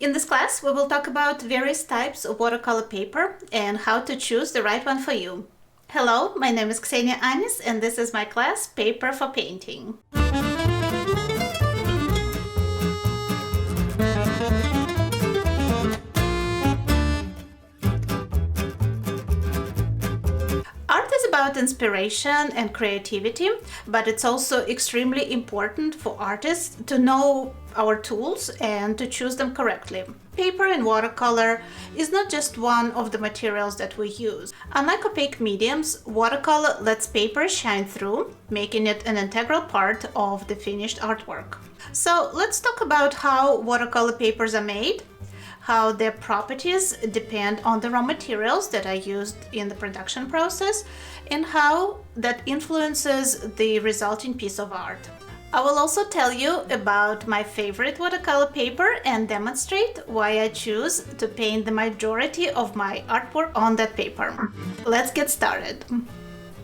In this class, we will talk about various types of watercolor paper and how to choose the right one for you. Hello, my name is Ksenia Anis, and this is my class, Paper for Painting. Art is about inspiration and creativity, but it's also extremely important for artists to know our tools and to choose them correctly. Paper in watercolor is not just one of the materials that we use. Unlike opaque mediums, watercolor lets paper shine through, making it an integral part of the finished artwork. So let's talk about how watercolor papers are made, how their properties depend on the raw materials that are used in the production process, and how that influences the resulting piece of art. I will also tell you about my favorite watercolor paper and demonstrate why I choose to paint the majority of my artwork on that paper. Let's get started.